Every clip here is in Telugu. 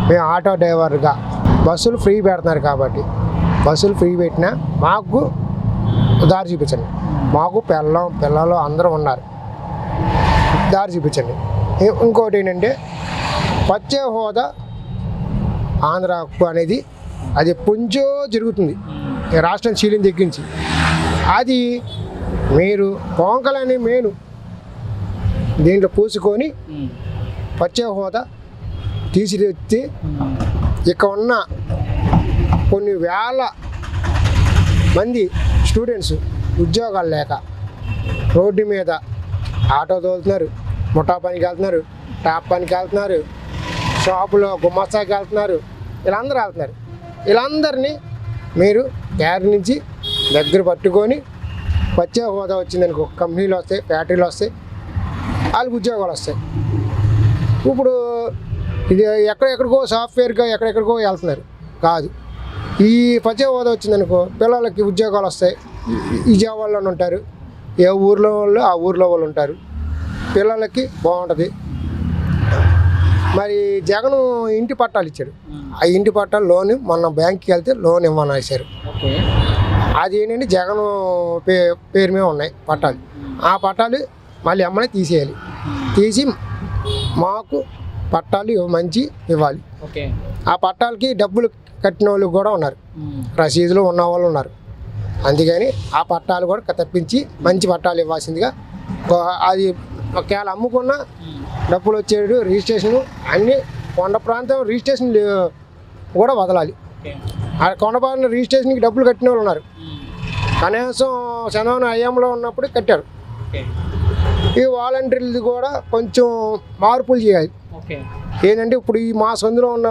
మేము ఆటో డ్రైవర్గా బస్సులు ఫ్రీ పెడుతున్నారు కాబట్టి బస్సులు ఫ్రీ పెట్టినా మాకు దారి చూపించండి. మాకు పిల్లలు అందరూ ఉన్నారు, దారి చూపించండి. ఇంకోటి ఏంటంటే ప్రత్యేక హోదా ఆంధ్ర హక్కు అనేది అది కొంచెం జరుగుతుంది రాష్ట్రం చీలిన దగ్గర నుంచి. అది మీరు పవన్ కళ్యాణ్ మెయిన్ దీంట్లో పూసుకొని ప్రత్యేక హోదా తీసిరెత్తి ఇక్కడ ఉన్న కొన్ని వేల మంది స్టూడెంట్స్ ఉద్యోగాలు లేక రోడ్డు మీద ఆటో తోలుతున్నారు, ముఠా పనికి వెళ్తున్నారు, టాప్ పనికి వెళ్తున్నారు, షాపులో గుమ్మస్తాకి వెళ్తున్నారు, వీళ్ళందరూ వెళ్తున్నారు. వీళ్ళందరినీ మీరు క్యారీ నుంచి దగ్గర పట్టుకొని ప్రత్యేక హోదా వచ్చిందనుకో కంపెనీలు వస్తాయి, ఫ్యాక్టరీలు వస్తాయి, వాళ్ళకి ఉద్యోగాలు వస్తాయి. ఇప్పుడు ఇది ఎక్కడెక్కడికో సాఫ్ట్వేర్గా ఎక్కడెక్కడికో వెళ్తున్నారు కాదు. ఈ ప్రత్యేక హోదా వచ్చిందనుకో పిల్లలకి ఉద్యోగాలు వస్తాయి, విజయవాడలో ఉంటారు, ఏ ఊర్లో వాళ్ళు ఆ ఊర్లో వాళ్ళు ఉంటారు, పిల్లలకి బాగుంటుంది. మరి జగన్ ఇంటి పట్టాలు ఇచ్చాడు, ఆ ఇంటి పట్టాలు లోన్ మొన్న బ్యాంక్కి వెళ్తే లోన్ ఇవ్వమని వేశారు. అది ఏంటంటే జగన్ పేరు మీద ఉన్నాయి పట్టాలు. ఆ పట్టాలు మళ్ళీ అమ్మనే తీసేయాలి, తీసి మాకు పట్టాలు మంచి ఇవ్వాలి. ఆ పట్టాలకి డబ్బులు కట్టిన వాళ్ళు కూడా ఉన్నారు, రసీదులు ఉన్న వాళ్ళు ఉన్నారు. అందుకని ఆ పట్టాలు కూడా తప్పించి మంచి పట్టాలు ఇవ్వాల్సిందిగా. అది ఒకవేళ అమ్ముకున్న డబ్బులు వచ్చేడు రిజిస్ట్రేషన్ అన్నీ కొండ ప్రాంతం రిజిస్ట్రేషన్ కూడా వదలాలి. ఆ కొండ ప్రాంతం రిజిస్ట్రేషన్కి డబ్బులు కట్టిన వాళ్ళు ఉన్నారు, కనీసం చంద్రబాబు హయాంలో ఉన్నప్పుడు కట్టారు. ఈ వాలంటీర్లది కూడా కొంచెం మార్పులు చేయాలి. ఏంటంటే ఇప్పుడు ఈ మా సందులో ఉన్న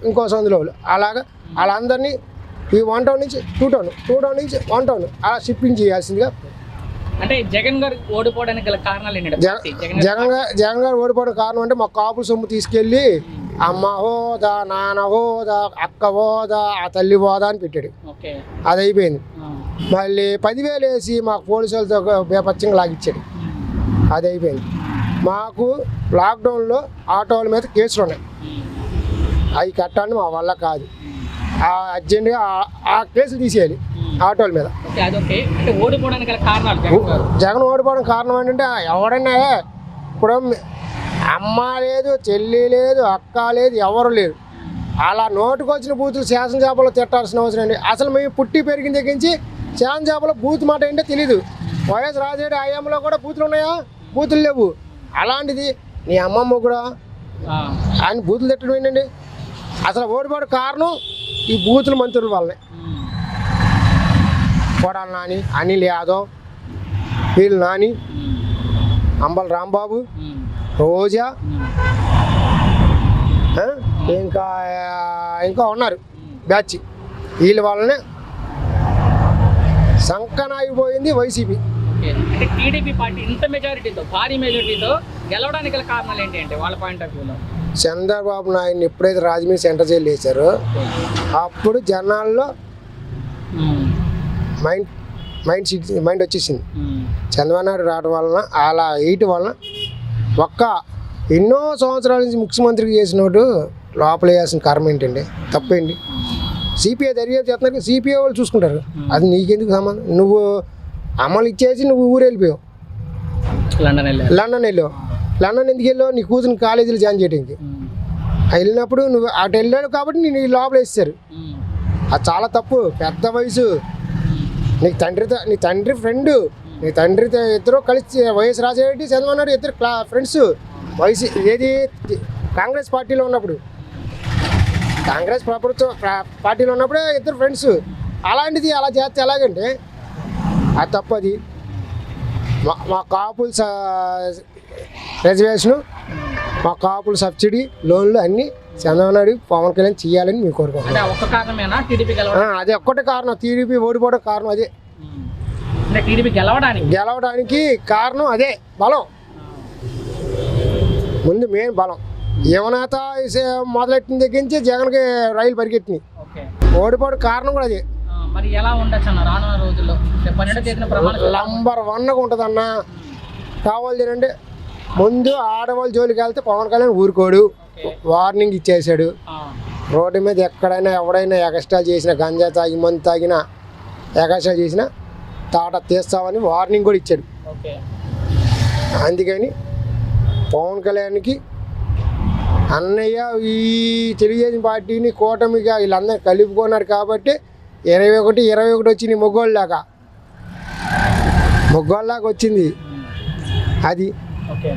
ఇంకో సందులో అలాగా వాళ్ళందరినీ ఈ 1 టౌన్ నుంచి 2 టౌన్, 2 టౌన్ నుంచి 1 టౌన్ అలా షిప్పింగ్ చేయాల్సిందిగా. అంటే జగన్ గారు ఓడిపోవడానికి గల కారణాలు ఏంటంటే జగన్ గారు ఓడిపోవడానికి కారణం అంటే మా కాపుల సొమ్ము తీసుకెళ్ళి అమ్మ హోదా, నాన్న హోదా, అక్క హోదా, ఆ తల్లి హోదా అని పెట్టాడు. అది అయిపోయింది. మళ్ళీ 10,000 వేసి మాకు పోలీసులతో బేపచ్చంగా లాగిచ్చాడు. అది అయిపోయింది. మాకు లాక్డౌన్లో ఆటోల మీద కేసులు ఉన్నాయి, అవి కట్టాలని మా వల్ల కాదు. అర్జెంటుగా ఆ కేసులు తీసేయాలి ఆటోల మీద. జగన్ ఓడిపోవడానికి కారణం ఏంటంటే ఎవడన్నా ఇప్పుడు అమ్మ లేదు, చెల్లి లేదు, అక్క లేదు, ఎవరు లేరు. అలా నోటుకు వచ్చిన బూతులు శాసనసభలో తిట్టాల్సిన అవసరం అండి. అసలు మేము పుట్టి పెరిగిన దగ్గర నుంచి శాసనసభలో బూత్ మాట ఏంటో తెలీదు. వైఎస్ రాజశేఖర హయాంలో కూడా బూతులు ఉన్నాయా? బూతులు లేవు. అలాంటిది నీ అమ్మమ్మ కూడా ఆయన బూతులు తిట్టడం ఏంటండి? అసలు ఓడిపోవడం కారణం ఈ బూతుల మంత్రుల వల్లే. కొడాలి నాని, అనిల్ యాదవ్, వీళ్ళు నాని, అంబల్ రాంబాబు, రోజా, ఇంకా ఉన్నారు బ్యాచ్. వీళ్ళ వల్లనే సంకనాగిపోయింది వైసీపీ. అంటే టీడీపీ పార్టీ ఇంత మెజారిటీతో, భారీ మెజారిటీతో గెలవడానికి గల కారణాలు ఏంటి అంటే వాళ్ళ పాయింట్ ఆఫ్ వ్యూలో? చంద్రబాబు నాయుడు ఎప్పుడైతే రాజమండ్రి సెంటర్ జైలు వేశారో అప్పుడు జనాల్లో మైండ్ వచ్చేసింది. చంద్రబాబు నాయుడు రావడం వలన అలా వేయటం వలన ఎన్నో సంవత్సరాల నుంచి ముఖ్యమంత్రికి చేసినోడు లోపల వేయాల్సిన కర్మ ఏంటండి? తప్పేంటి? సిపిఐ దర్యాప్తు చేస్తున్నారు, సిపిఐ వాళ్ళు చూసుకుంటారు. అది నీకెందుకు సంబంధం? నువ్వు అమలు ఇచ్చేసి నువ్వు ఊరు వెళ్ళిపోయావు, లండన్ వెళ్ళావు. లండన్ ఎందుకు వెళ్ళావు? నీ కూతురు కాలేజీలో జాయిన్ చేయడానికి వెళ్ళినప్పుడు నువ్వు అటు వెళ్ళాడు కాబట్టి నేను ఈ లోపల వేస్తారు. అది చాలా తప్పు. పెద్ద వయసు, నీ తండ్రి ఫ్రెండ్, నీ తండ్రితో ఇద్దరు కలిసి వైఎస్ రాజశేఖర చంద్రబాబు నాయుడు ఇద్దరు ఫ్రెండ్స్. వయసు ఏది కాంగ్రెస్ పార్టీలో ఉన్నప్పుడు, కాంగ్రెస్ ప్రభుత్వ పార్టీలో ఉన్నప్పుడే ఇద్దరు ఫ్రెండ్స్. అలాంటిది అలా చేస్తే ఎలాగంటే అది తప్పది. మా కాపుల రిజర్వేషను, మా కాపుల సబ్సిడీ, లోన్లు అన్నీ చంద్రబాబు నాయుడు పవన్ కళ్యాణ్ చేయాలని మేము కోరుకుంటున్నాం. అదే ఒక్కటే కారణం. టీడీపీ ఓడిపోవడం కారణం అదే. గెలవడానికి కారణం అదే బలం. ముందు మెయిన్ బలం. యువనేత మొదలెట్టిన దగ్గర నుంచి జగన్కి రైలు పరిగెట్టినాయి. ఓడిపోవడం కారణం కూడా అదే. మరి ఎలా ఉండొచ్చు అన్న రానున్న రోజుల్లో? నంబర్ 1గా ఉంటుందన్న. కావాలి అంటే ముందు ఆడవాళ్ళ జోలికి వెళ్తే పవన్ కళ్యాణ్ ఊరుకోడు, ఓకే. వార్నింగ్ ఇచ్చేసాడు. ఆ, రోడ్డు మీద ఎక్కడైనా ఎవడైనా ఎగస్ట్రాలు చేసినా, గంజా తాగి మందు తాగినా, ఎగస్ట్రాలు చేసినా తాట తీస్తామని వార్నింగ్ కూడా ఇచ్చాడు. ఓకే. అందుకని పవన్ కళ్యాణ్కి అన్నయ్య ఈ తెలుగుదేశం పార్టీని కూటమిగా వీళ్ళందరూ కలుపుకున్నారు కాబట్టి 21 వచ్చింది మొగ్గోళ్ళలాగా వచ్చింది అది. ఓకే.